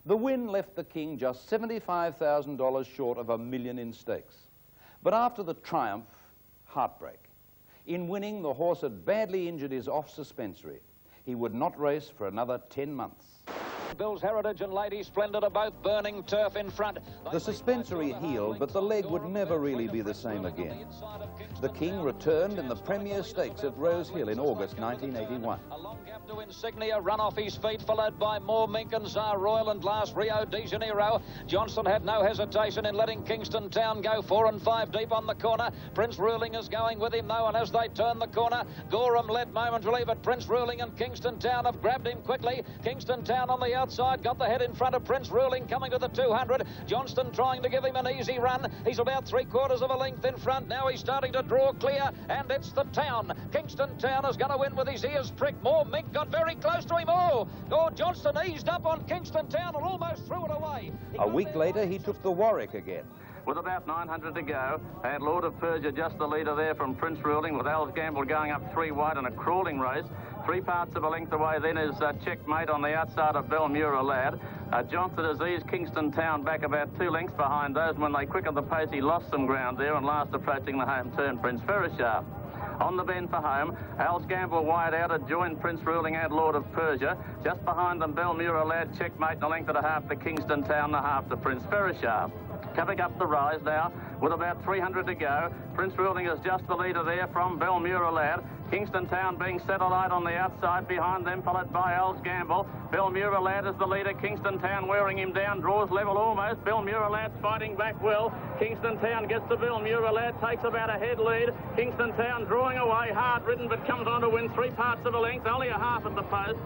The win left the King just $75,000 short of $1 million in stakes. But after the triumph, heartbreak. In winning, the horse had badly injured his off-suspensory. He would not race for another 10 months. Bill's Heritage and Lady Splendid are both burning turf in front. The suspensory healed, but the leg would never really be the same again. The King returned in the Premier Stakes at Rose Hill in August 1981. A long gap to Insignia, run off his feet, followed by More Mink and Tsar Royal, and last Rio de Janeiro. Johnston had no hesitation in letting Kingston Town go 4 and 5 deep on the corner. Prince Ruling is going with him though, and as they turn the corner, Gorham led momentarily, but Prince Ruling and Kingston Town have grabbed him quickly. Kingston Town on the outside got the head in front of Prince Ruling, coming to the 200. Johnston trying to give him an easy run. He's about 3/4 of a length in front. Now he's starting to draw clear, and it's the Town. Kingston Town is going to win with his ears pricked. More Mink got very close to him. Oh, Johnston eased up on Kingston Town and almost threw it away. A week later, he took the Warwick again. With about 900 to go, and Lord of Persia just the leader there from Prince Ruling, with Al's Gamble going up 3 wide in a crawling race. 3 parts of a length away then is Checkmate on the outside of Belmura Lad. Johnston has eased Kingston Town back about 2 lengths behind those. When they quickened the pace, he lost some ground there, and last approaching the home turn, Prince Ferrashar. On the bend for home, Al's Gamble wide out had joined Prince Ruling and Lord of Persia. Just behind them, Belmura Lad, Checkmate, and a length and a half to Kingston Town, and a half to Prince Ferrashar. Coming up the rise now, with about 300 to go. Prince Ruling is just the leader there from Belmura Lad. Kingston Town being satellite on the outside, behind them, followed by Al's Gamble. Belmura Lad is the leader. Kingston Town wearing him down, draws level almost. Belmura Lad's fighting back well. Kingston Town gets to Belmura Lad, takes about a head lead. Kingston Town drawing away, hard ridden, but comes on to win 3 parts of a length, only a half at the post.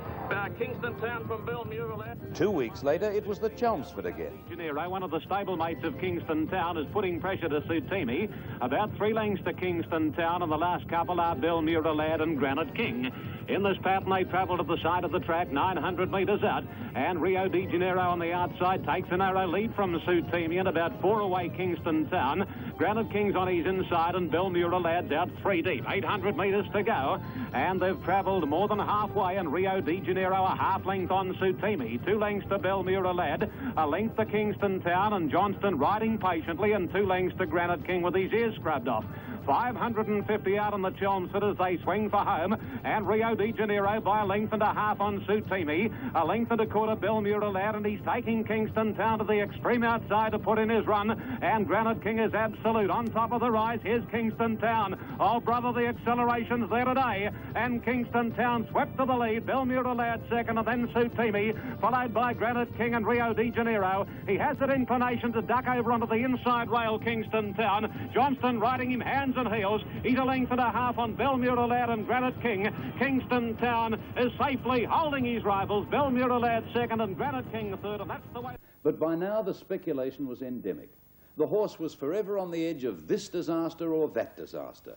Kingston Town from Belmura Lad. 2 weeks later, it was the Chelmsford again. Janeiro, one of the stablemates of Kingston Town, is putting pressure to Sutimi. About 3 lengths to Kingston Town, and the last couple are Belmura Lad and Granite King. In this pattern, they travel to the side of the track, 900 metres out, and Rio de Janeiro on the outside takes a narrow lead from Sutimi, and about 4 away Kingston Town. Granite King's on his inside, and Belmura Lad's out 3 deep. 800 metres to go, and they've travelled more than halfway, and Rio de Janeiro a half length on Sutimi. 2 lengths to Belmura Lad, a length to Kingston Town, and Johnston riding patiently, and 2 lengths to Granite King with his ears scrubbed off. 550 out on the Chelmsford as they swing for home, and Rio de Janeiro by a length and a half on Sutimi, a length and a quarter Belmura Lad, and he's taking Kingston Town to the extreme outside to put in his run, and Granite King is absolute on top of the rise. Here's Kingston Town. Oh brother, the acceleration's there today, and Kingston Town swept to the lead. Belmura Lad second, and then Sutimi, followed by Granite King and Rio de Janeiro. He has an inclination to duck over onto the inside rail, Kingston Town. Johnston riding him hands and heels. He's a length and a half on Belmura Lad and Granite King. Kingston Town is safely holding his rivals. Belmura Lad second and Granite King third, and that's the way. But by now the speculation was endemic. The horse was forever on the edge of this disaster or that disaster.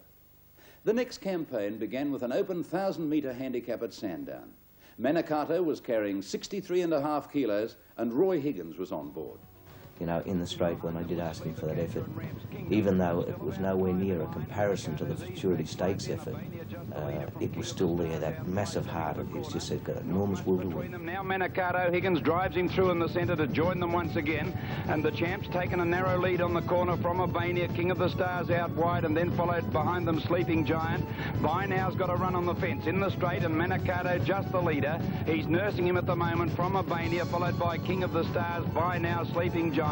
The next campaign began with an open 1,000-metre handicap at Sandown. Manicato was carrying 63.5 kilos, and Roy Higgins was on board. You know, in the straight when I did ask him for that effort, even though it was nowhere near a comparison to the Futurity Stakes effort, it was still there. That massive heart of his just said, got enormous will to win. Now Manicato, Higgins drives him through in the centre to join them once again, and the champ's taken a narrow lead on the corner from Albania. King of the Stars out wide, and then followed behind them Sleeping Giant. By now's got a run on the fence in the straight, and Manicato just the leader. He's nursing him at the moment from Albania, followed by King of the Stars. By now Sleeping Giant.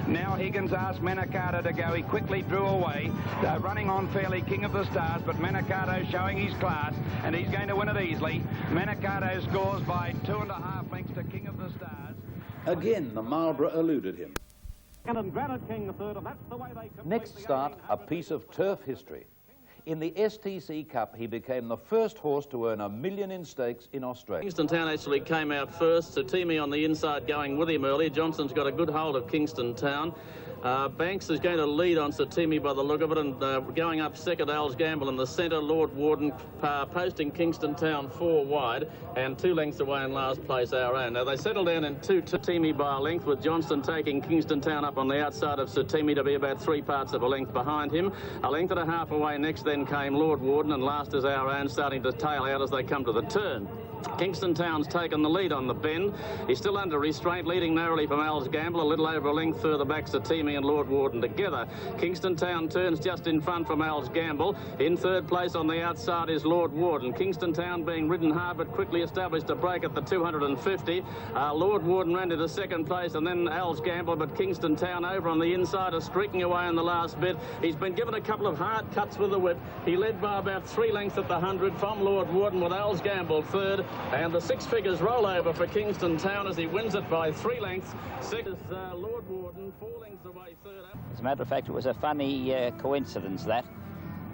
Now Higgins asked Manicato to go. He quickly drew away. They're running on fairly, King of the Stars, but Manicato showing his class, and he's going to win it easily. Manicato scores by 2.5 lengths to King of the Stars. Again, the Marlborough eluded him. And Granite King third, and that's the way they Next start, a piece of turf history. In the STC Cup, he became the first horse to earn $1 million in stakes in Australia. Kingston Town actually came out first. Sutimi on the inside going with him early. Johnston's got a good hold of Kingston Town. Banks is going to lead on Satimi by the look of it, and going up second, Al's Gamble in the centre. Lord Warden posting Kingston Town 4 wide, and 2 lengths away in last place, Our Own. Now they settle down in 2 Satimi by a length, with Johnston taking Kingston Town up on the outside of Satimi to be about 3 parts of a length behind him. A length and a half away next then came Lord Warden, and last is Our Own, starting to tail out as they come to the turn. Kingston Town's taken the lead on the bend. He's still under restraint, leading narrowly from Al's Gamble, a little over a length further back Satimi and Lord Warden together. Kingston Town turns just in front from Al's Gamble. In third place on the outside is Lord Warden. Kingston Town being ridden hard but quickly established a break at the 250. Lord Warden ran into second place and then Al's Gamble, but Kingston Town over on the inside is streaking away in the last bit. He's been given a couple of hard cuts with the whip. He led by about 3 lengths at the 100 from Lord Warden, with Al's Gamble third. And the 6 figures roll over for Kingston Town as he wins it by 3 lengths. 6 is Lord Warden, 4 lengths away third. As a matter of fact, it was a funny coincidence that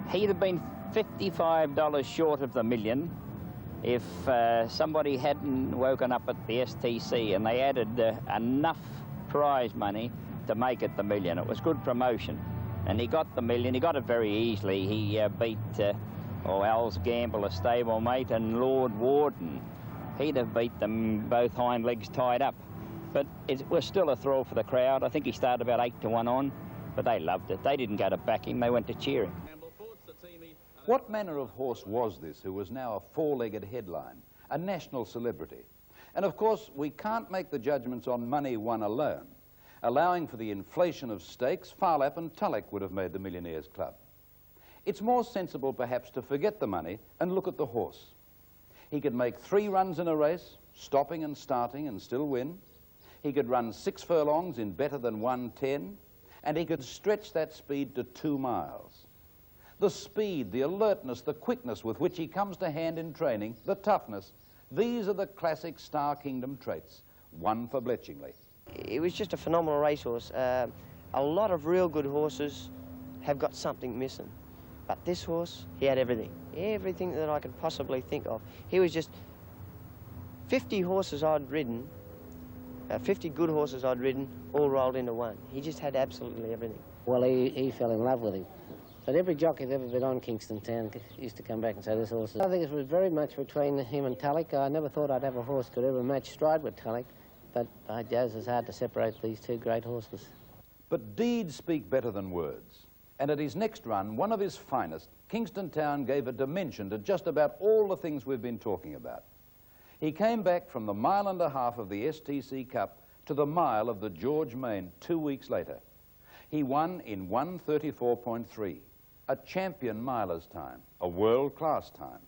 he'd have been $55 short of the million if somebody hadn't woken up at the STC and they added enough prize money to make it the million. It was good promotion. And he got the million. He got it very easily. He beat Al's Gamble, a stablemate, and Lord Warden. He'd have beat them both hind legs tied up. But it was still a thrill for the crowd. I think he started about 8 to 1 on, but they loved it. They didn't go to back him, they went to cheer him. What manner of horse was this who was now a 4-legged headline, a national celebrity? And of course, we can't make the judgments on money won alone. Allowing for the inflation of stakes, Phar-Lap and Tulloch would have made the Millionaires Club. It's more sensible perhaps to forget the money and look at the horse. He could make 3 runs in a race, stopping and starting, and still win. He could run 6 furlongs in better than 1:10, and he could stretch that speed to 2 miles. The speed, the alertness, the quickness with which he comes to hand in training, the toughness, these are the classic Star Kingdom traits, one for Bletchingley. It was just a phenomenal racehorse. A lot of real good horses have got something missing. But this horse, he had everything. Everything that I could possibly think of. He was just 50 horses I'd ridden, 50 good horses I'd ridden, all rolled into one. He just had absolutely everything. Well, he fell in love with him. But every jockey that ever been on Kingston Town used to come back and say, this horse is... I think it was very much between him and Tulloch. I never thought I'd have a horse could ever match stride with Tulloch. But I suppose it's hard to separate these 2 great horses. But deeds speak better than words. And at his next run, one of his finest, Kingston Town gave a dimension to just about all the things we've been talking about. He came back from the 1.5 miles of the STC Cup to the mile of the George Main 2 weeks later. He won in 1:34.3, a champion miler's time, a world-class time.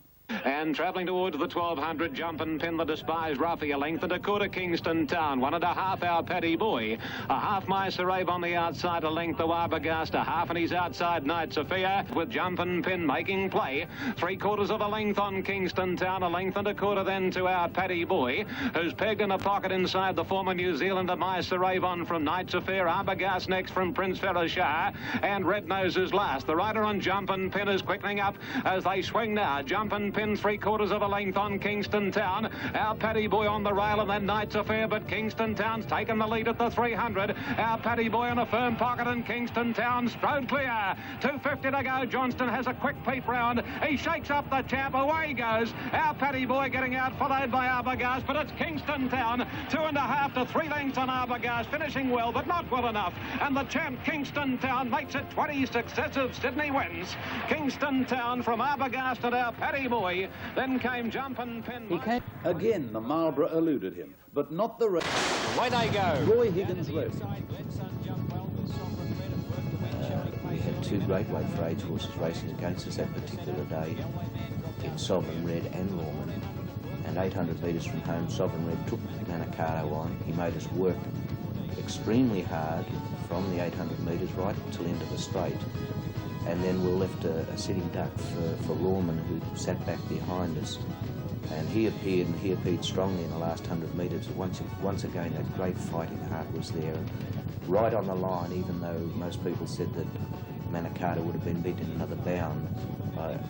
And travelling towards the 1200, Jump and Pin, the despised roughie, a length and a quarter Kingston Town, 1.5 hour Paddy Boy, a half my Sarave on the outside, a length of Arbogast, a half and he's outside Night Sophia, with Jump and Pin making play, 3/4 of a length on Kingston Town, a length and a quarter then to our Paddy Boy, who's pegged in a pocket inside the former New Zealander My Sarave on from Night Sophia, Arbogast next from Prince Ferroshar, and Red Nose is last. The rider on Jump and Pin is quickening up as they swing now. Jump and Pin 3/4 of a length on Kingston Town. Our Paddy Boy on the rail and then Night's Affair, but Kingston Town's taken the lead at the 300. Our Paddy Boy in a firm pocket and Kingston Town strode clear. 2:50 to go. Johnston has a quick peep round. He shakes up the champ. Away he goes. Our Paddy Boy getting out, followed by Arbogast, but it's Kingston Town. 2.5 to 3 lengths on Arbogast, finishing well, but not well enough. And the champ Kingston Town makes it 20 successive Sydney wins. Kingston Town from Arbogast and our Paddy Boy. Then came Jump and Pin. He came again. The Marlborough eluded him, but not the race. Away they go. Roy Higgins led. We had 2 great weight for age horses racing against us that particular day in Sovereign Red and Lorman. And 800 metres from home, Sovereign Red took Manikato on. He made us work extremely hard from the 800 metres right till into the straight. And then we left a sitting duck for Lorman, who sat back behind us. And he appeared strongly in the last 100 metres. Once again, that great fighting heart was there. And right on the line, even though most people said that Manikato would have been beaten another bound,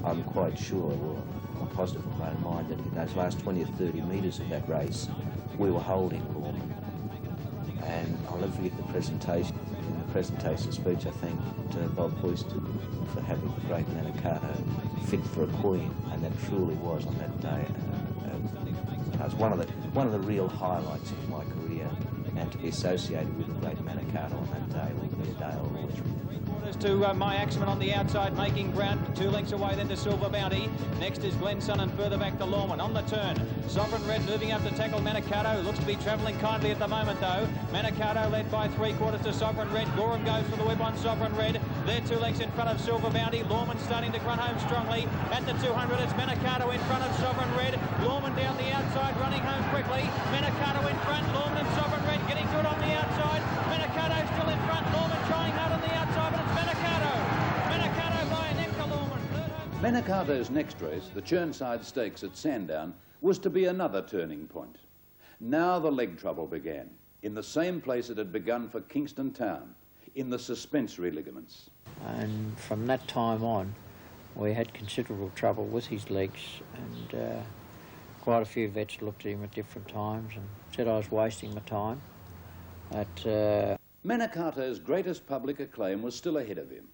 I'm quite sure, or I'm positive in my own mind, that in those last 20 or 30 metres of that race, we were holding Lorman. And I'll never forget the presentation in the presentation speech, I thanked Bob Hoist for having the great Manikato fit for a queen, and that truly was on that day. It was one of the real highlights of my career, and to be associated with the great Manikato on that day will be a day I'll always remember. To My Axeman on the outside, making ground 2 lengths away then to Silver Bounty. Next is Glenson and further back to Lorman. On the turn, Sovereign Red moving up to tackle Manikato, looks to be travelling kindly at the moment though. Manikato led by 3/4 to Sovereign Red. Gorham goes for the whip on Sovereign Red. They're 2 lengths in front of Silver Bounty. Lorman starting to run home strongly. At the 200 it's Manikato in front of Sovereign Red. Lorman down the outside running home quickly. Manikato in front, Lorman and Sovereign Red getting good on the outside. Manikato still in front, Lorman trying hard on the outside, but it's Manikato. Manikato by a neck to Lorman. Manikato's next race, the Churnside Stakes at Sandown, was to be another turning point. Now the leg trouble began, in the same place it had begun for Kingston Town, in the suspensory ligaments. And from that time on, we had considerable trouble with his legs, and quite a few vets looked at him at different times and said I was wasting my time. But Manikato's greatest public acclaim was still ahead of him.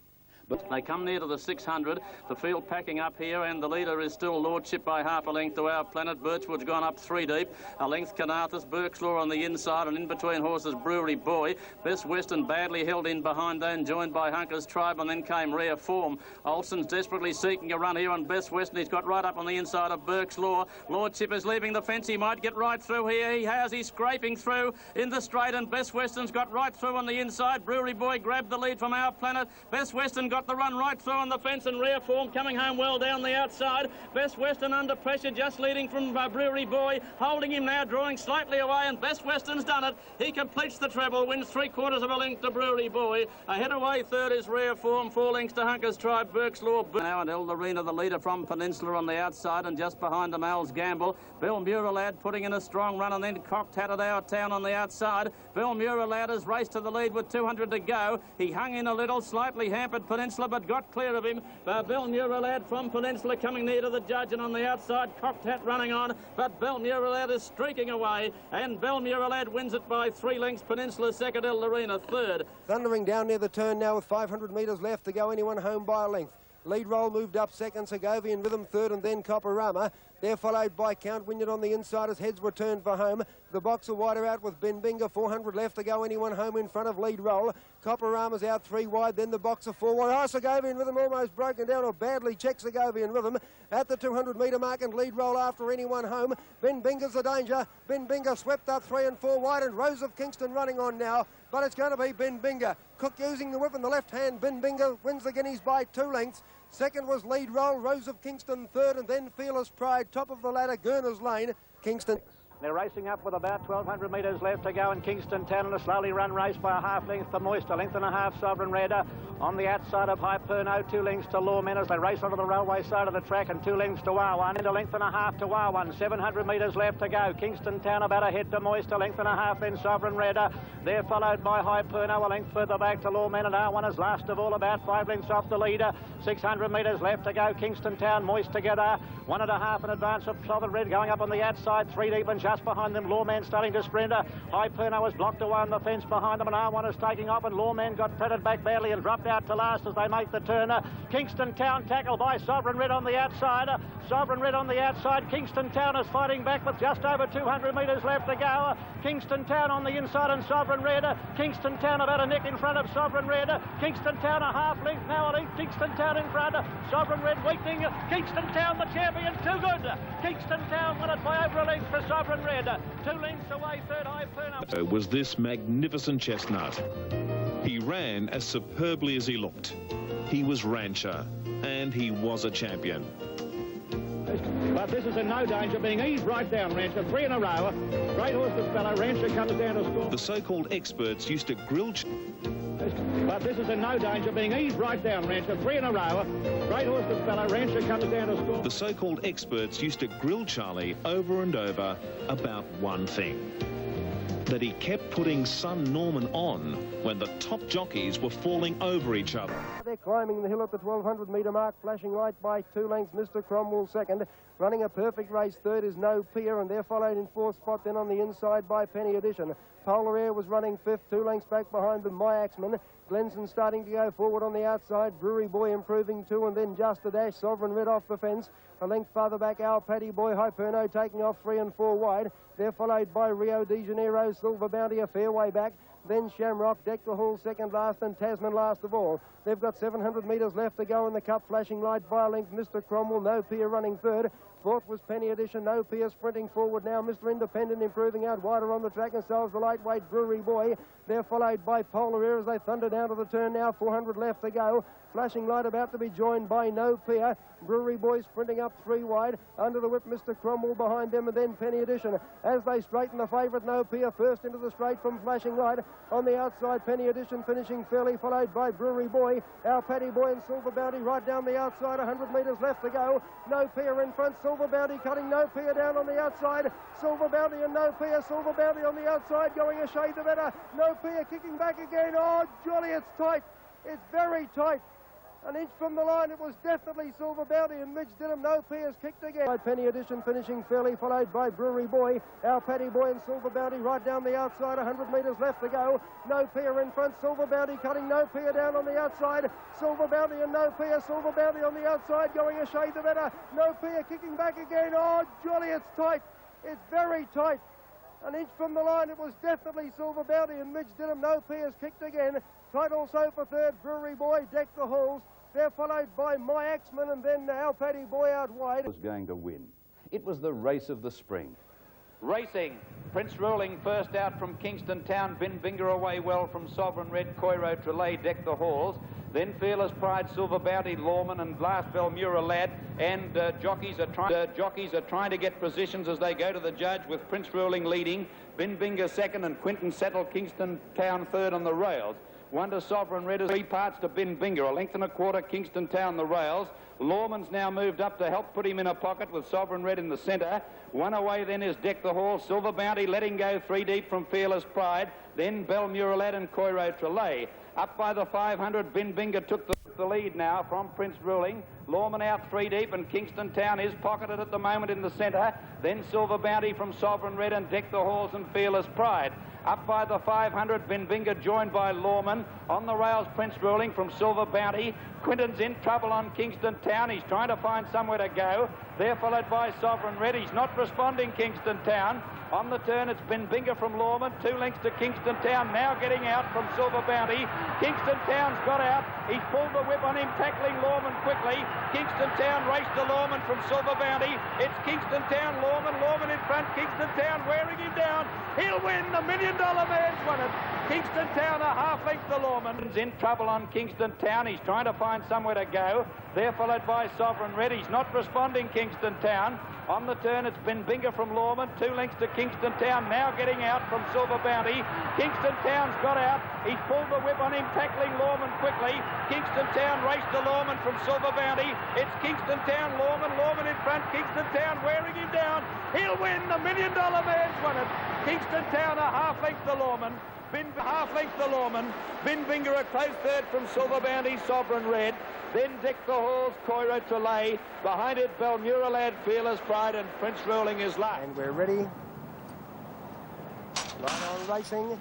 But they come near to the 600, the field packing up here, and the leader is still Lordship by half a length to Our Planet. Birchwood's gone up 3 deep. A length Canarthus, Birkslaw on the inside, and in between horses Brewery Boy. Best Western badly held in behind and joined by Hunker's Tribe, and then came Rare Form. Olsen's desperately seeking a run here on Best Western. He's got right up on the inside of Birkslaw. Lordship is leaving the fence. He might get right through here. He has. He's scraping through in the straight, and Best Western's got right through on the inside. Brewery Boy grabbed the lead from Our Planet. Best Western got the run right through on the fence, and Rare Form coming home well down the outside. Best Western under pressure, just leading from Brewery Boy, holding him now, drawing slightly away, and Best Western's done it. He completes the treble, wins 3/4 of a length to Brewery Boy. Ahead away third is Rare Form, 4 lengths to Hunker's Tribe, Birkslaw. Now and Eldarina, the leader from Peninsula on the outside, and just behind them Al's Gamble. Belmura Lad putting in a strong run, and then Cocked Hat at Our Town on the outside. Belmura Lad has raced to the lead with 200 to go. He hung in a little, slightly hampered Peninsula, but got clear of him. Belmura Lad from Peninsula coming near to the judge, and on the outside Cocked Hat running on, but Belmura Lad is streaking away, and Belmura Lad wins it by 3 lengths. Peninsula second, Eldarina third. Thundering down near the turn now with 500 metres left to go, anyone home by a length. Lead Roll moved up second, Segovian Rhythm third, and then Copperama. They're followed by Count Wynyard on the inside as heads were turned for home. The Boxer wider out with Benbinga, 400 left to go, anyone home in front of Lead Roll. Copperama's out 3 wide, then the Boxer 4 wide. Oh, Segovian Rhythm almost broken down, or badly checked Segovian Rhythm at the 200 metre mark, and Lead Roll after anyone home. Benbinga's the danger. Benbinga swept up 3 and 4 wide, and Rose of Kingston running on now, but it's going to be Benbinga. Cook using the whip in the left hand. Benbinga wins the Guineas by 2 lengths. Second was Lead Roll, Rose of Kingston third, and then Fearless Pride, top of the ladder, Gurner's Lane, Kingston. They're racing up with about 1,200 metres left to go in Kingston Town, in a slowly run race by a half length to Moist, a length and a half Sovereign Red. On the outside of Hyperno, 2 lengths to Lawman as they race onto the railway side of the track, and 2 lengths to Wawan, and a length and a half to Wawan. 700 metres left to go. Kingston Town about a head to Moist, a length and a half, then Sovereign Red. They're followed by Hyperno, a length further back to Lawman, and R1 is last of all, about 5 lengths off the leader. 600 metres left to go. Kingston Town, Moist together. 1.5 in advance of Sovereign Red going up on the outside. 3 deep, and just behind them Lawman starting to sprint. Hyperno was blocked away on the fence behind them, and R1 is taking off, and Lawman got patted back badly and dropped out to last as they make the turn. Kingston Town tackled by Sovereign Red on the outside. Sovereign Red on the outside. Kingston Town is fighting back with just over 200 metres left to go. Kingston Town on the inside and Sovereign Red. Kingston Town about a neck in front of Sovereign Red. Kingston Town a half length now. Kingston Town in front. Sovereign Red weakening. Kingston Town the champion. Too good. Kingston Town won it by over a length for Sovereign Red. 2 lengths away, third Hyperno. Was this magnificent chestnut. He ran as superbly as he looked. He was Rancher, and he was a champion. But this is in no danger, being eased right down, Rancher. 3 in a row. Great horse this fellow. Rancher comes down to score. The so-called experts used to grill... But this is in no danger, being eased right down, Rancher. 3 in a row. Great horse this fellow. Rancher comes down to score. The so-called experts used to grill Charlie over and over about one thing. That he kept putting Son Norman on when the top jockeys were falling over each other. They're climbing the hill at the 1,200 metre mark, flashing right by 2 lengths. Mr. Cromwell second. Running a perfect race, third is No Peer, and they're followed in fourth spot then on the inside by Penny Edition. Polar Air was running fifth, 2 lengths back behind them, My Axman. Glenson starting to go forward on the outside. Brewery Boy improving 2, and then Just a Dash. Sovereign Red off the fence. A length farther back, Our Paddy Boy, Hyperno taking off 3 and 4 wide. They're followed by Rio de Janeiro, Silver Bounty a fair way back. Then Shamrock, Deck the Hall second last, and Tasman last of all. They've got 700 metres left to go in the cup. Flashing light by a length, Mr. Cromwell, No Peer running third. Fourth was Penny Edition, No Peer sprinting forward now. Mr. Independent improving out wider on the track, and so is the lightweight Brewery Boy. They're followed by Polar Air as they thunder down to the turn now. 400 left to go. Flashing light about to be joined by No Peer. Brewery Boy sprinting up 3 wide. Under the whip, Mr. Cromwell behind them, and then Penny Edition. As they straighten the favourite, No Peer first into the straight from Flashing Light. On the outside, Penny Edition finishing fairly, followed by Brewery Boy. Our Paddy Boy and Silver Bounty right down the outside. 100 metres left to go. No Peer in front. Silver Bounty cutting No Peer down on the outside. Silver Bounty and No Peer. Silver Bounty on the outside going a shade the better. No Peer kicking back again. Oh, jolly, it's tight. It's very tight. An inch from the line, it was definitely Silver Bounty, and Midge Denham. No Peer's kicked again. By Penny Edition finishing fairly, followed by Brewery Boy. Our Paddy Boy and Silver Bounty right down the outside. 100 metres left to go. No Peer in front. Silver Bounty cutting No Peer down on the outside. Silver Bounty and No Peer. Silver Bounty on the outside going a shade the better. No Peer kicking back again. Oh, jolly, it's tight. It's very tight. An inch from the line, it was definitely Silver Bounty, and Midge Denham. No Peer's kicked again. Tight also for third, Brewery Boy, Deck the Halls. They're followed by My Axman, and then Our Paddy Boy out wide. Was going to win. It was the race of the spring. Racing, Prince Ruling first out from Kingston Town, Bin Binger away well from Sovereign Red, Coiro Trelay, Deck the Halls. Then Fearless Pride, Silver Bounty, Lawman, and last Belmura Lad. And jockeys are trying to get positions as they go to the judge, with Prince Ruling leading, Bin Binger second, and Quinton Settle, Kingston Town third on the rails. One to Sovereign Red, 3 parts to Bin Binger, a length and a quarter, Kingston Town the rails. Lawman's now moved up to help put him in a pocket with Sovereign Red in the centre. One away then is Deck the Hall, Silver Bounty letting go 3 deep from Fearless Pride. Then Belmura Lad and Coiro Trelay. Up by the 500, Bin Binger took the lead now from Prince Ruling. Lawman out 3 deep, and Kingston Town is pocketed at the moment in the centre. Then Silver Bounty from Sovereign Red and Deck the Halls and Fearless Pride. Up by the 500, Bin Binger joined by Lawman. On the rails, Prince Ruling from Silver Bounty. Quinton's in trouble on Kingston Town. He's trying to find somewhere to go. They're followed by Sovereign Red. He's not responding, Kingston Town. On the turn, it's Bin Binger from Lawman. 2 lengths to Kingston Town. Now getting out from Silver Bounty. Kingston Town's got out. He's pulled the whip on him, tackling Lawman quickly. Kingston Town raced to Lawman from Silver Bounty. It's Kingston Town, Lawman in front. Kingston Town wearing him down. He'll win. The $1 Million Man's won it. Kingston Town a half length to Lawman's in trouble on Kingston Town. He's trying to find somewhere to go. They're followed by Sovereign Red. He's not responding, Kingston Town. On the turn, it's Bin Binger from Lawman. 2 lengths to Kingston Town. Now getting out from Silver Bounty. Kingston Town's got out. He's pulled the whip on him, tackling Lawman quickly. Kingston Town raced to Lawman from Silver Bounty. It's Kingston Town, Lawman in front. Kingston Town wearing him down. He'll win. The $1 Million Man's won it. Kingston Town a half length to Lawman. Half length to Lawman. Bin Binger a close third from Silver Bounty, Sovereign Red. Then Deck the Halls, Coiro Trelay. Behind it, Belmura Lad, Fearless Pride, and Prince Ruling is last. And we're ready. Right on racing.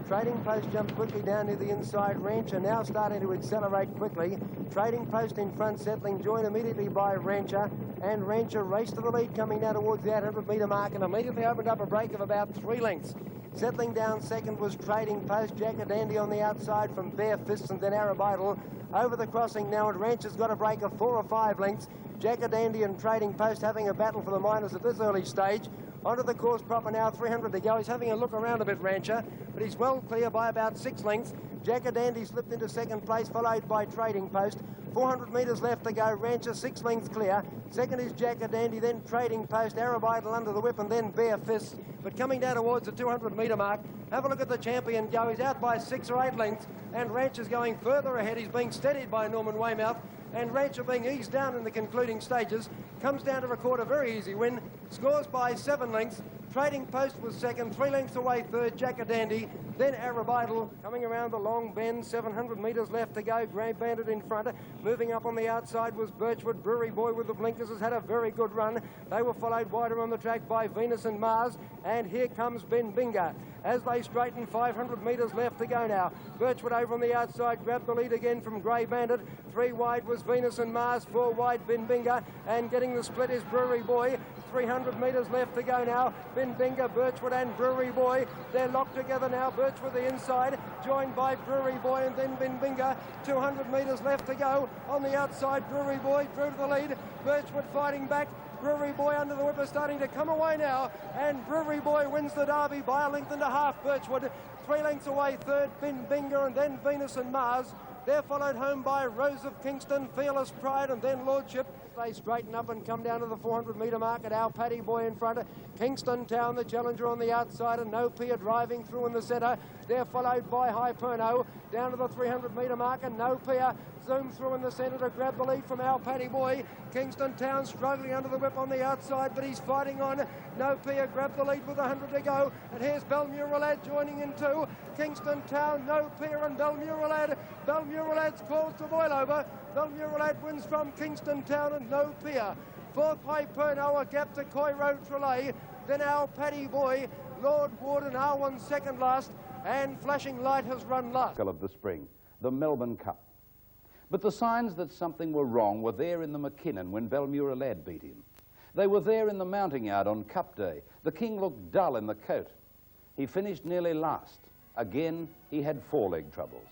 Trading Post jumped quickly down to the inside. Rancher now starting to accelerate quickly. Trading Post in front, settling, joined immediately by Rancher. And Rancher raced to the lead, coming down towards the 800-metre mark, and immediately opened up a break of about 3 lengths. Settling down second was Trading Post, Jack a Dandy on the outside from Bare Fists, and then Arabidal over the crossing now, and Rancher's got a break of 4 or 5 lengths. Jack a Dandy and Trading Post having a battle for the minors at this early stage. Onto the course proper now, 300 to go. He's having a look around a bit, Rancher, but he's well clear by about 6 lengths. Jack a Dandy slipped into second place, followed by Trading Post. 400 metres left to go. Rancher 6 lengths clear. Second is Jack a Dandy, then Trading Post, Arabidal under the whip, and then Bare Fists. But coming down towards the 200-metre mark, have a look at the champion go. He's out by 6 or 8 lengths, and Rancher's going further ahead. He's being steadied by Norman Weymouth, and Rancher being eased down in the concluding stages, comes down to record a very easy win, scores by 7 lengths. Trading Post was second, 3 lengths away third, Jack-a-Dandy, then Arab Idol coming around the long bend, 700 metres left to go, Grey Bandit in front. Moving up on the outside was Birchwood. Brewery Boy with the blinkers has had a very good run. They were followed wider on the track by Venus and Mars, and here comes Ben Binga. As they straighten, 500 metres left to go now. Birchwood over on the outside grabbed the lead again from Grey Bandit. 3 wide was Venus and Mars, 4 wide Ben Binga, and getting the split is Brewery Boy. 300 metres left to go now. Ben Binga, Birchwood and Brewery Boy. They're locked together now. Birchwood the inside, joined by Brewery Boy and then Ben Binga. 200 metres left to go. On the outside, Brewery Boy drew to the lead. Birchwood fighting back. Brewery Boy under the whip is starting to come away now, and Brewery Boy wins the Derby by a length and a half. Birchwood 3 lengths away third, Ben Binga and then Venus and Mars. They're followed home by Rose of Kingston, Fearless Pride and then Lordship. They straighten up and come down to the 400 metre mark at our Paddy Boy in front. Kingston Town, the challenger on the outside, and No Peer driving through in the centre. They're followed by Hyperno down to the 300 metre mark, and No Peer zoom through in the centre to grab the lead from our Paddy Boy. Kingston Town struggling under the whip on the outside, but he's fighting on. No Peer grabbed the lead with 100 to go, and here's Belmura Lad joining in too. Kingston Town, No Peer and Belmura Lad. Belmura Lad's close to boil over. Belmura Lad wins from Kingston Town and No Peer. Fourth Hyperno, a gap to Coiro Trelay. Then our Paddy Boy, Lord Warden, R1 second last, and Flashing Light has run last. Of the spring, the Melbourne Cup. But the signs that something were wrong were there in the McKinnon when Belmura Lad beat him. They were there in the mounting yard on Cup Day. The King looked dull in the coat. He finished nearly last. Again, he had foreleg troubles.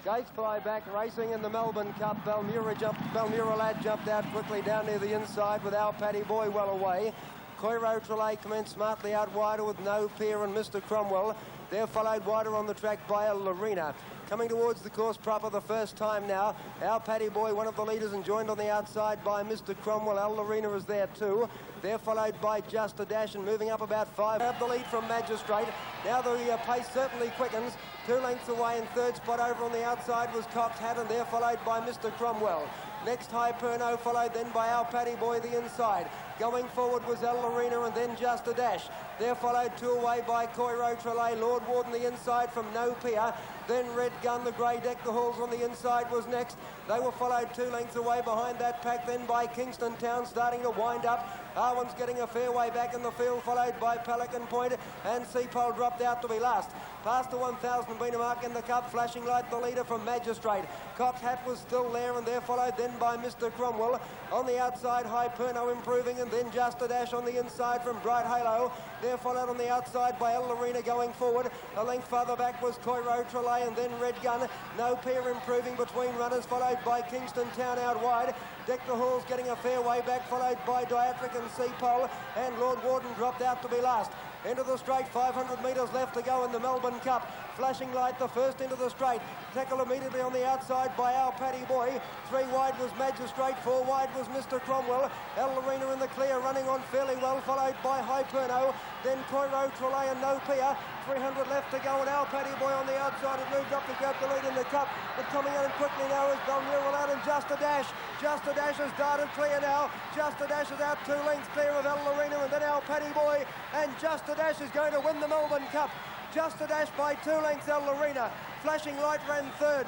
Gates fly back, racing in the Melbourne Cup. Belmura Lad jumped out quickly down near the inside with our Paddy Boy well away. Coiro Trelay commenced smartly out wider with No Peer and Mr. Cromwell. They're followed wider on the track by El Lorena. Coming towards the course proper the first time now. Our Paddy Boy, one of the leaders, and joined on the outside by Mr. Cromwell. El Lorena is there too. They're followed by Just a Dash and moving up about 5. Have the lead from Magistrate. Now the pace certainly quickens. 2 lengths away in third spot over on the outside was Cock's Hat, and they're followed by Mr. Cromwell. Next, Hyperno, followed then by our Paddy Boy the inside. Going forward was El Lorena and then Just a Dash. They're followed 2 away by Coiro Trelay. Lord Warden the inside from No Peer. Then Red Gun, the grey deck, the Halls on the inside was next. They were followed 2 lengths away behind that pack then by Kingston Town starting to wind up. Arwen's getting a fair way back in the field, followed by Pelican Point, and Seapole dropped out to be last. Past the 1,000 metre mark in the Cup, Flashing Light the leader from Magistrate. Cock's Hat was still there, and they're followed then by Mr. Cromwell. On the outside, Hyperno improving, and then Just a Dash on the inside from Bright Halo. They're followed on the outside by El Lorena going forward. A length farther back was Coiro Trelay and then Red Gun. No Peer improving between runners, followed by Kingston Town out wide. Deck the Halls getting a fair way back, followed by Diatric and Seapole, and Lord Warden dropped out to be last. Into the straight, 500 metres left to go in the Melbourne Cup. Flashing Light the first into the straight. Tackle immediately on the outside by our Paddy Boy. 3 wide was Magistrate, 4 wide was Mr. Cromwell. El Lorena in the clear, running on fairly well, followed by Hyperno. Then Coiro Trelay and No Peer. 300 left to go, and our Paddy Boy on the outside had moved up to grab the lead in the Cup. But coming in quickly now is Belmura Lad and Just a Dash. Just a Dash has darted clear now. Just a Dash is out 2 lengths clear of El Lorena and then our Paddy Boy. And Just a Dash is going to win the Melbourne Cup. Just a Dash by 2 lengths, El Lorena. Flashing Light ran third.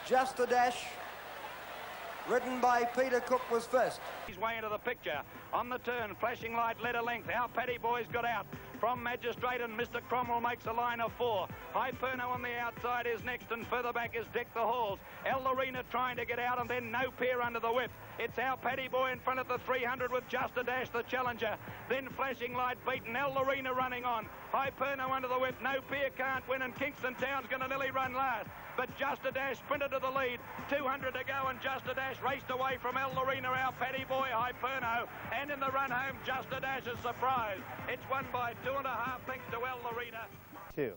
Just a Dash, ridden by Peter Cook, was first. He's way into the picture. On the turn, Flashing Light led a length. Our Paddy Boy's got out from Magistrate, and Mr. Cromwell makes a line of 4. Hyperno on the outside is next, and further back is Deck the Halls. El Lorena trying to get out, and then No Peer under the whip. It's our Paddy Boy in front of the 300 with Just a Dash, the challenger. Then Flashing Light beaten. El Lorena running on. Hyperno under the whip. No Peer can't win, and Kingston Town's going to nearly run last. But Just a Dash sprinted to the lead. 200 to go, and Just a Dash raced away from El Lorena, our Paddy Boy, Hyperno. And in the run home, Just a Dash is surprised. It's won by 2.5 lengths to El Lorena. 2.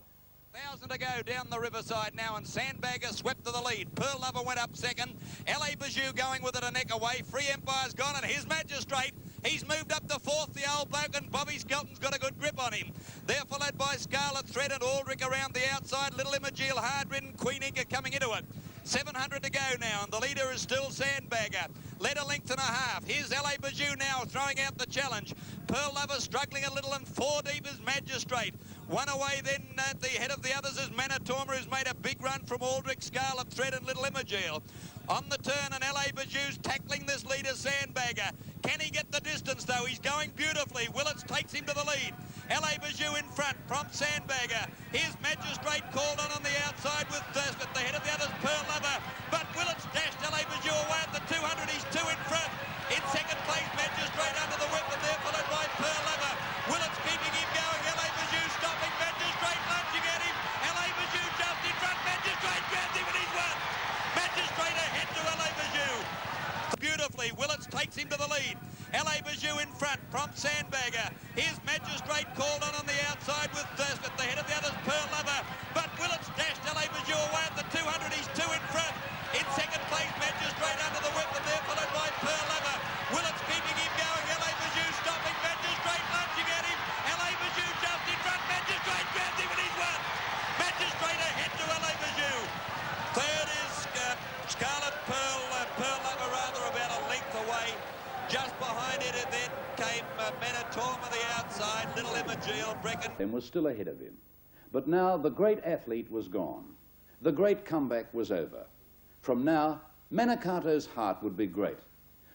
1,000 to go down the riverside now, and Sandbagger swept to the lead. Pearl Lover went up second. L.A. Bijou going with it a neck away. Free Empire's gone, and here's Magistrate. He's moved up to 4th, the old bloke, and Bobby Skelton's got a good grip on him. They're followed by Scarlet Thread and Aldrich around the outside. Little Imogil, hard-ridden, Queen Inca coming into it. 700 to go now, and the leader is still Sandbagger. Led a length and a half. Here's LA Bijou now throwing out the challenge. Pearl Lover struggling a little, and 4 deep is Magistrate. 1 away then at the head of the others is Manitoma, who's made a big run from Aldrich, Scarlet Thread and Little Imogil. On the turn, and LA Bijou's tackling this leader Sandbagger. Can he get the distance though? He's going beautifully. Willits takes him to the lead. LA Bijou in front, prompt Sandbagger. Here's Magistrate called on the outside with at the head of the others Pearl Lover. But Willits dashed LA Bijou away at the 200. He's 2 in front. In second place, Magistrate under the whip, and they're followed by Pearl Lover. Willits keeping him going. LA Bijou stopping. Magistrate lunging at him. LA Bijou just in front. Magistrate grabs him and he's won. Magistrate ahead to LA Bijou. Beautifully, Willits takes him to the lead. LA Bijou in front, prompt Sandbagger. Here's Magistrate called on the outside with at the head of the others Pearl Lover. But Willits dashed LA Bijou away at the 200. He's 2 in front. In second place, Magistrate under the whip, and they're followed by Pearl Lover. Willits keeping him going. LA Bijou stopping. Magistrate lunging at him. LA Bijou just in front. Magistrate grabs him and he's won. Magistrate ahead to LA Bijou. Third is Scarlet Pearl Lover, rather about a length away. Just behind it, and then came Manitoma the outside. Little Imogil, Brecken was still ahead of him. But now the great athlete was gone. The great comeback was over. From now, Manicato's heart would be great.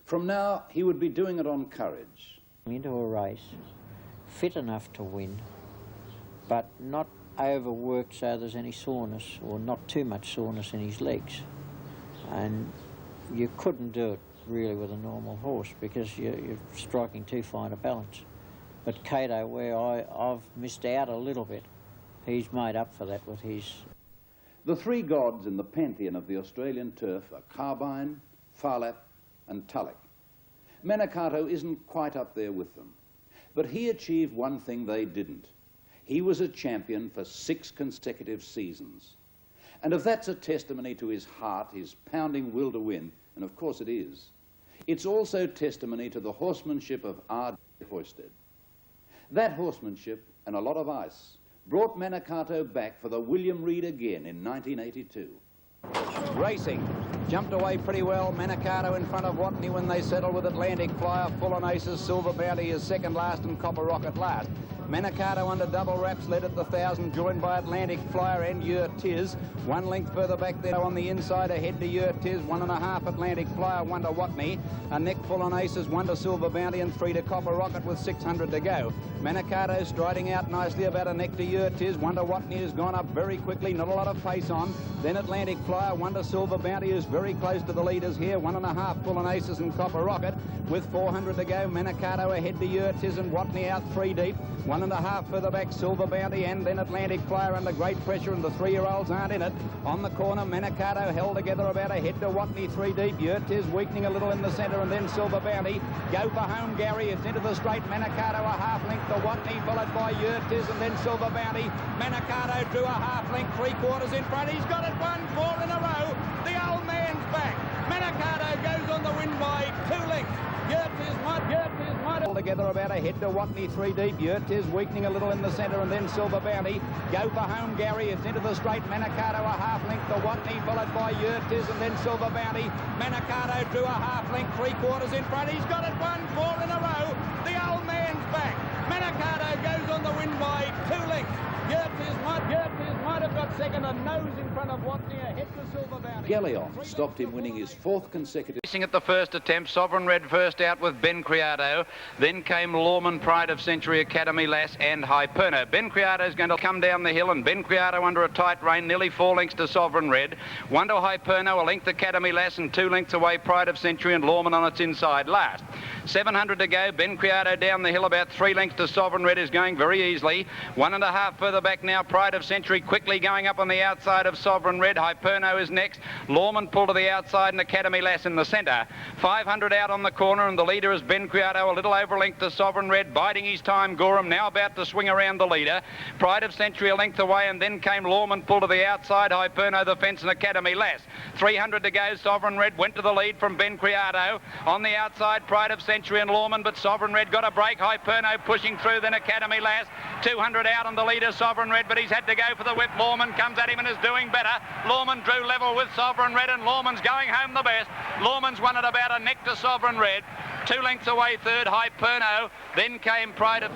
From now, he would be doing it on courage. Into a race, fit enough to win, but not overworked so there's any soreness, or not too much soreness in his legs. And you couldn't do it really with a normal horse because you're striking too fine a balance. But Cato, where I've missed out a little bit, he's made up for that with his... The 3 gods in the pantheon of the Australian turf are Carbine, Phar Lap and Tulloch. Manicato isn't quite up there with them. But he achieved one thing they didn't. He was a champion for 6 consecutive seasons. And if that's a testimony to his heart, his pounding will to win, and of course it is, it's also testimony to the horsemanship of R. Hoisted. That horsemanship and a lot of ice brought Manicato back for the William Reid again in 1982. Racing. Jumped away pretty well. Manicato in front of Watney when they settled with Atlantic Flyer. Full on Aces. Silver Bounty is second last and Copper Rocket last. Manicato under double wraps led at the 1,000, joined by Atlantic Flyer and Yurtiz. 1 length further back there on the inside, ahead to Yurtiz. 1.5 Atlantic Flyer, 1 to Watney. A neck full on Aces, 1 to Silver Bounty and 3 to Copper Rocket with 600 to go. Manicato striding out nicely, about a neck to Yurtiz. 1 to Watney has gone up very quickly, not a lot of pace on. Then Atlantic Flyer, 1 to Silver Bounty, who's very close to the leaders here. 1.5 full on Aces and Copper Rocket with 400 to go. Manicato ahead to Yurtiz and Watney out 3 deep. 1.5 further back, Silver Bounty, and then Atlantic Flyer under great pressure, and the 3-year-olds aren't in it. On the corner, Manicato held together about a head to Watney 3 deep. Yurtiz weakening a little in the centre, and then Silver Bounty. Go for home, Gary. It's into the straight. Manicato a half length to Watney, followed by Yurtiz, and then Silver Bounty. Manicato drew a half length, 3/4 in front. He's got it 1-4 in a row. The old man's back. Manicato goes on the win by 2 lengths. Yurtiz might together about a head to Watney 3 deep. Yurtiz weakening a little in the centre, and then Silver Bounty. Go for home, Gary. It's into the straight. Manicato a half length to Watney, followed by Yurtiz, and then Silver Bounty. Manicato drew a half length, 3/4 in front. He's got it 1-4 in a row. The old man's back. Manicato goes on the win by 2 lengths. Yurtiz might have got second, a nose in front of Watney, ahead to Silver Bounty. Galleon stopped him winning his 4th consecutive... Racing at the first attempt, Sovereign Red first out with Ben Criado. Then came Lawman, Pride of Century, Academy Lass and Hyperno. Ben Criado is going to come down the hill, and Ben Criado under a tight rein, nearly 4 lengths to Sovereign Red. 1 to Hyperno, a length Academy Lass, and 2 lengths away Pride of Century, and Lawman on its inside last. 700 to go. Ben Criado down the hill, about 3 lengths to Sovereign Red, is going very easily. 1.5 further back now, Pride of Century quickly going up on the outside of Sovereign Red. Hyperno is next. Lawman pulled to the outside, and Academy Lass in the centre. 500 out on the corner, and the leader is Ben Criado, a little over a length to Sovereign Red, biding his time. Gorham now about to swing around the leader. Pride of Century a length away, and then came Lawman, pulled to the outside. Hyperno the fence, and Academy Lass. 300 to go. Sovereign Red went to the lead from Ben Criado. On the outside, Pride of Century and Lawman, but Sovereign Red got a break. Hyperno pushing through, then Academy Lass. 200 out on the leader, Sovereign Red, but he's had to go for the whip. Lawman comes at him and Lawman is doing better. Lawman drew level with Sovereign Red, and Lawman's going home the best. Lawman's won at about a neck to Sovereign Red. 2 lengths away third, Hyperno. Then came Pride of...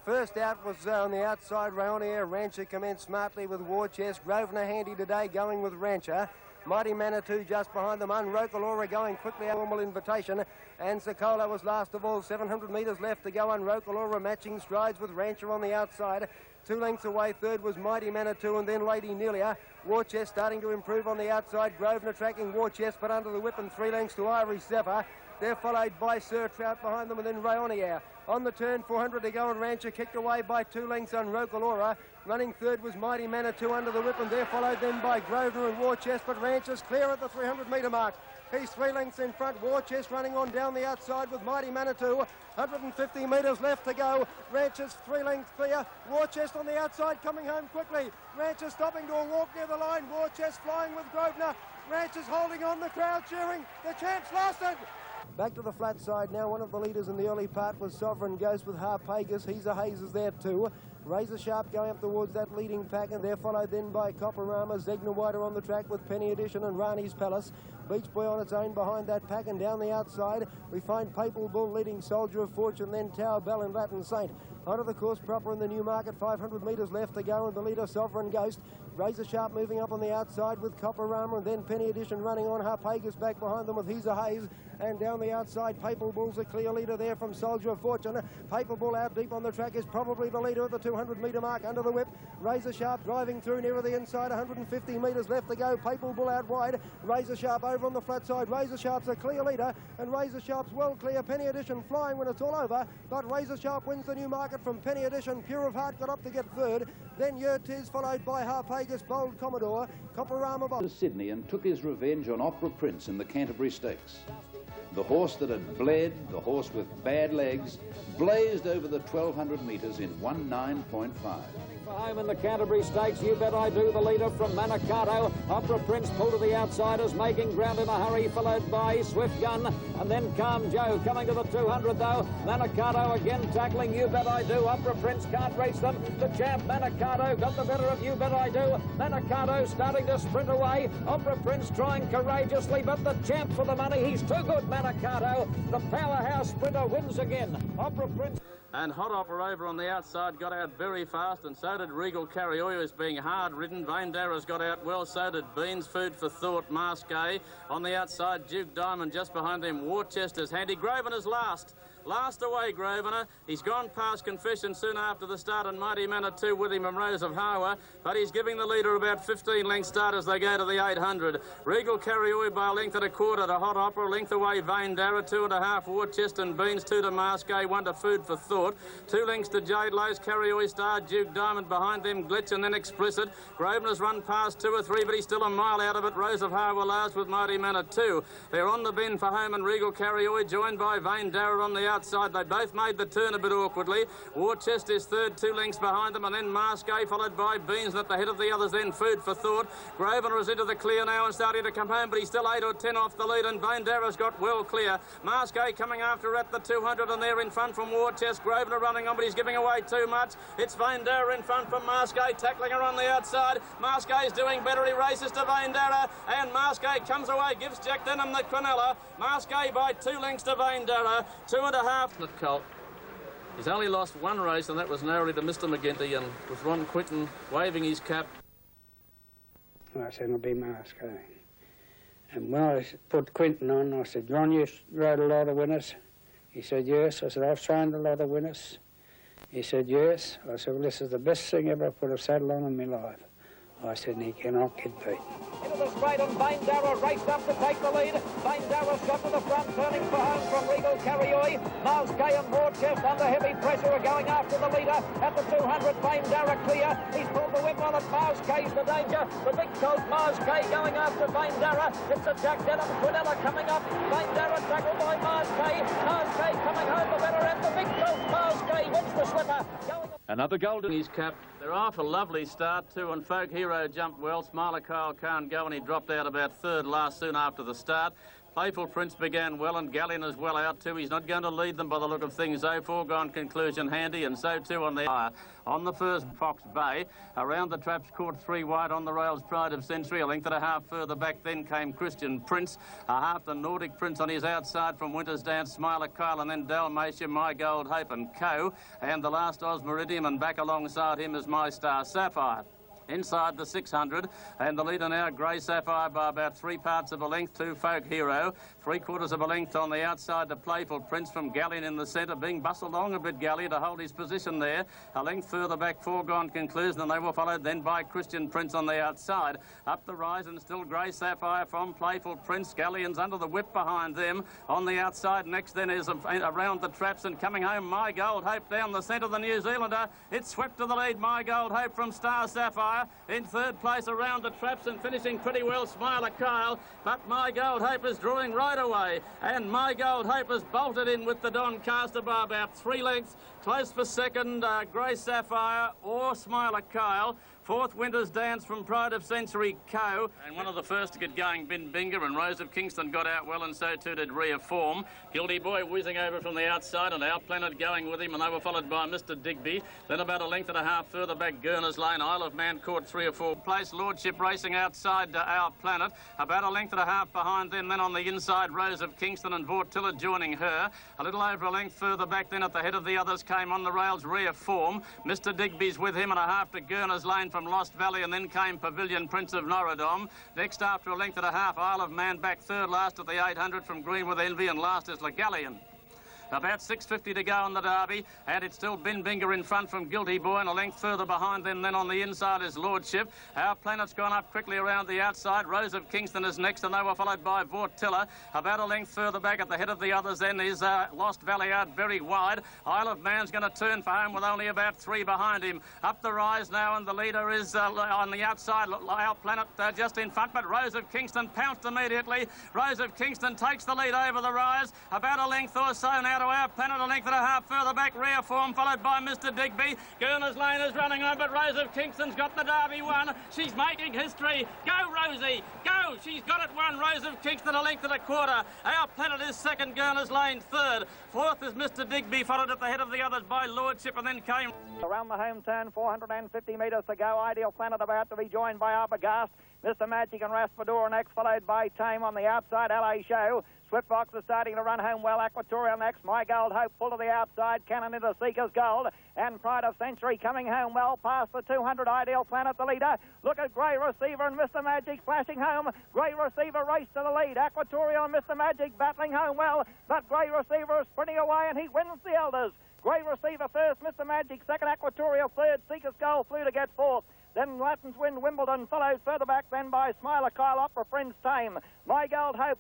First out was on the outside, Raonier. Rancher commenced smartly with War Chest. Grosvenor handy today, going with Rancher. Mighty Manitou just behind them. Unrokalora going quickly. Normal Invitation. And Sokola was last of all. 700 metres left to go. Unrokalora matching strides with Rancher on the outside. 2 lengths away third was Mighty Manitou, and then Lady Nelia. War Chest starting to improve on the outside. Grosvenor tracking War Chest, but under the whip, and 3 lengths to Irish Zephyr. They're followed by Sir Trout behind them, and then Raonier. On the turn, 400 to go, and Rancher kicked away by 2 lengths on Rokalora. Running third was Mighty Manitou under the whip, and they're followed then by Grosvenor and War Chest, but Rancher's clear at the 300 metre mark. He's 3 lengths in front. War Chest running on down the outside with Mighty Manitou. 150 metres left to go. Rancher's 3 lengths clear. War Chest on the outside coming home quickly. Rancher stopping to a walk near the line. War Chest flying with Grosvenor. Rancher's holding on, the crowd cheering. The champ's lasted. Back to the flat side now. One of the leaders in the early part was Sovereign Ghost with Harpagus. He's a Hazes there too. Razor Sharp going up towards that leading pack, and they're followed then by Copperama. Zegna Wider on the track with Penny Edition and Rani's Palace. Beach Boy on its own behind that pack, and down the outside we find Papal Bull leading Soldier of Fortune, then Tower Bell and Latin Saint. Onto the course proper in the Newmarket, 500 metres left to go, and the leader Sovereign Ghost. Razor Sharp moving up on the outside with Copperama, and then Penny Edition running on. Harpagus back behind them with He's a Haze, and down the outside Papal Bull's a clear leader there from Soldier of Fortune. Papal Bull out deep on the track is probably the leader at the 200 metre mark under the whip. Razor Sharp driving through nearer the inside, 150 metres left to go. Papal Bull out wide. Razor Sharp over on the flat side. Razor Sharp's a clear leader, and Razor Sharp's well clear. Penny Edition flying when it's all over, but Razor Sharp wins the Newmarket from Penny Edition. Pure of Heart got up to get third. Then Yurtiz followed by Harpagus, Bold Commodore, Copperama to Sydney and took his revenge on Opera Prince in the Canterbury Stakes. The horse that had bled, the horse with bad legs, blazed over the 1,200 metres in 19.5. For home in the Canterbury Stakes, You Bet I Do, the leader from Manicato. Opera Prince pulled to the outsiders, making ground in a hurry, followed by Swift Gun, and then Calm Joe coming to the 200 though. Manicato again tackling You Bet I Do. Opera Prince can't reach them. The champ Manicato got the better of You Bet I Do. Manicato starting to sprint away. Opera Prince trying courageously, but the champ for the money. He's too good, Manicato. The powerhouse sprinter wins again. Opera Prince. And Hot Opera over on the outside got out very fast, and so did Regal Carrioy, who's being hard ridden. Vain Darrah's got out well, so did Beans, Food for Thought, Masqué. On the outside, Duke Diamond just behind them. Worcester's handy. Grosvenor's last. Last away, Grosvenor. He's gone past Confession soon after the start, and Mighty Manitou with him and Rose of Hawa, but he's giving the leader about 15 lengths start as they go to the 800. Regal Carrioy by a length and a quarter to Hot Opera, length away Vain Darrah, 2.5 Worcester and Beans, 2 to Masqué, 1 to Food for Thought, 2 lengths to Jade Lowe's, Carrioy Star, Duke Diamond behind them, Glitch and then Explicit. Grosvenor's run past 2 or 3, but he's still a mile out of it. Rose of Hawa last with Mighty Manitou. They're on the bend for home, and Regal Carrioy joined by Vain Darrah on the outside. They both made the turn a bit awkwardly. Worcester is third, 2 lengths behind them, and then Masqué followed by Beans, and at the head of the others then Food for Thought. Grosvenor is into the clear now and starting to come home, but he's still 8 or 10 off the lead, and Vain Darrah's got well clear. Masqué coming after at the 200, and they're in front from Worcester. Grosvenor running on, but he's giving away too much. It's Vain Darrah in front from Masqué, tackling her on the outside. Masqué's doing better. He races to Vain Darrah, and Masqué comes away, gives Jack Denham the Quinella. Masqué by 2 lengths to Vain Darrah, 2.5. Colt. He's only lost 1 race, and that was narrowly to Mr. McGinty, and with Ron Quinton waving his cap. I said, it'll be Masqué. And when I put Quinton on, I said, Ron, you rode a lot of winners? He said, yes. I said, I've trained a lot of winners. He said, yes. I said, well, this is the best thing ever I put a saddle on in my life. I said, he cannot get beat. Into the straight, and Vain Darrah raced up to take the lead. Vain Darrah shot to the front, turning for home from Regal Carrioy. Masqué and Worcester under heavy pressure are going after the leader. At the 200, Vain Darrah clear. He's pulled the whip on it. Masqué's the danger. The big colt Masqué going after Vain Darrah. It's a Jack Denham Quinella coming up. Vain Darrah tackled by Masqué. Masqué coming home the better, and the big colt Masqué wins the slipper. Another golden his cap. They're off a lovely start too, and Folk Hero jumped well. Smiler Kyle can't go, and he dropped out about third last soon after the start. Playful Prince began well, and Galleon is well out too. He's not going to lead them by the look of things, though. Foregone conclusion handy, and so too on the first Fox Bay. Around the traps, caught 3 wide on the rails, Pride of Century. A length and a half further back then came Christian Prince. A half the Nordic Prince on his outside from Winter's Dance, Smiler Kyle, and then Dalmatia, My Gold Hope and Co. And the last Osmeridium, and back alongside him is My Star Sapphire. Inside the 600, and the leader now, Grey Sapphire, by about 3 parts of a length to Folk Hero. 3/4 of a length on the outside to Playful Prince from Galleon in the centre, being bustled along a bit, Galleon, to hold his position there. A length further back, Foregone Conclusion, and they were followed then by Christian Prince on the outside. Up the rise, and still Grey Sapphire from Playful Prince. Galleon's under the whip behind them. On the outside, next then is around the traps, and coming home, My Gold Hope down the centre, the New Zealander. It's swept to the lead, My Gold Hope from Star Sapphire. In third place around the traps and finishing pretty well, Smiler Kyle, but My Gold Hope is drawing right away, and My Gold Hope has bolted in with the Doncaster by about 3 lengths. Close for second, Grey Sapphire or Smiler Kyle. Fourth, Winter's Dance from Pride of Century Co. And one of the first to get going, Bin Binger, and Rose of Kingston got out well, and so too did Rhea Form. Guilty Boy whizzing over from the outside, and Our Planet going with him, and they were followed by Mr. Digby. Then about a length and a half further back, Gurner's Lane. Isle of Man caught 3 or 4 place. Lordship racing outside Our Planet. About a length and a half behind them. Then on the inside, Rose of Kingston and Vortilla joining her. A little over a length further back then at the head of the others came on the rails Rhea Form. Mr. Digby's with him, and a half to Gurner's Lane from Lost Valley, and then came Pavilion Prince of Norodom. Next, after a length and a half, Isle of Man back third, last at the 800 from Green with Envy, and last is Le Galleon. About 6.50 to go in the Derby, and it's still Bin Binger in front from Guilty Boy, and a length further behind them. Then on the inside is Lordship. Our Planet's gone up quickly around the outside. Rose of Kingston is next, and they were followed by Vortilla. About a length further back at the head of the others then is Lost Valley out very wide. Isle of Man's going to turn for home with only about 3 behind him. Up the rise now, and the leader is on the outside. Our Planet just in front, but Rose of Kingston pounced immediately. Rose of Kingston takes the lead over the rise. About a length or so now to Our Planet, a length and a half further back, Rhea Form, followed by Mr. Digby. Gurner's Lane is running on, but Rose of Kingston's got the Derby won. She's making history. Go, Rosie, go. She's got it won. Rose of Kingston, a length and a quarter. Our Planet is second, Gurner's Lane third. Fourth is Mr. Digby, followed at the head of the others by Lordship, and then came... Around the home turn, 450 metres to go. Ideal Planet about to be joined by Arbogast. Mr. Magic and Raspador next, followed by Tame on the outside. LA Show. Swiftfox is starting to run home well. Aquatorial next. My Gold Hope full to the outside. Cannon into Seeker's Gold. And Pride of Century coming home well past the 200. Ideal Planet the leader. Look at Grey Receiver and Mr. Magic flashing home. Grey Receiver raced to the lead. Aquatorial and Mr. Magic battling home well. But Grey Receiver is sprinting away, and he wins the Elders. Grey Receiver first. Mr. Magic second. Aquatorial third. Seeker's Gold flew to get fourth. Then Latins Win Wimbledon, followed further back then by Smiler Kyle, Opera Prince Tame. My Gold Hope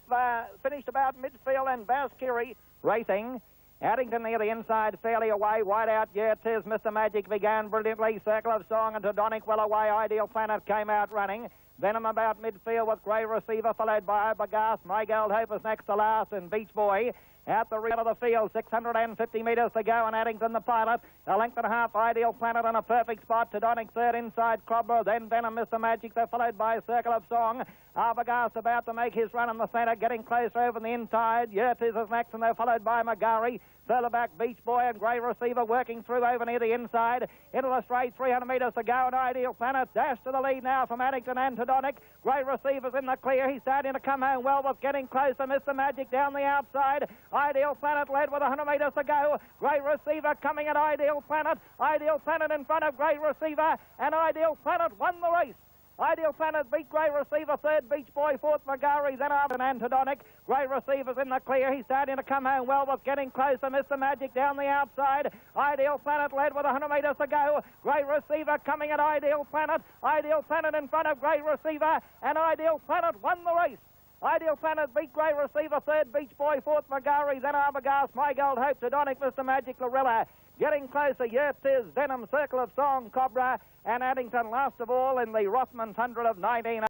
finished about midfield, and Baz Kiri racing. Addington near the inside, fairly away. Wide out, yeah, 'tis Mr. Magic began brilliantly. Circle of Song and Todonic well away. Ideal Planet came out running. Venom about midfield with Grey Receiver, followed by Arbogast. My Gold Hope is next to last, and Beach Boy out the rear of the field. 650 metres to go, and Addington the pilot. A length and a half, Ideal Planet on a perfect spot. Todonic third, inside Cobra, then Venom, Mr. Magic. They're followed by Circle of Song. Arbogast about to make his run in the centre, getting closer over the inside. Yertis is next, and they're followed by Magari. Further back, Beach Boy and Grey Receiver working through over near the inside. Into the straight, 300 metres to go, and Ideal Planet dash to the lead now from Addington and Todonic. Grey Receiver's in the clear. He's starting to come home well, with getting closer. Mr. Magic down the outside. Ideal Planet led with 100 metres to go. Grey Receiver coming at Ideal Planet. Ideal Planet in front of Grey Receiver, and Ideal Planet won the race. Ideal Planet beat Grey Receiver third, Beach Boy fourth, Magari, then Arden and Todonic. Grey Receiver's in the clear. He's starting to come home well, with getting closer. Mr. Magic down the outside. Ideal Planet led with 100 metres to go. Grey Receiver coming at Ideal Planet. Ideal Planet in front of Grey Receiver, and Ideal Planet won the race. Ideal Planet beat Grey Receiver third, Beach Boy fourth, Magari, then Arbogast, My Gold Hope, Todonic, Mr. Magic, Lorella. Getting closer, Yertis, Venom, Circle of Song, Cobra, and Addington last of all in the Rothmans 100 of 19.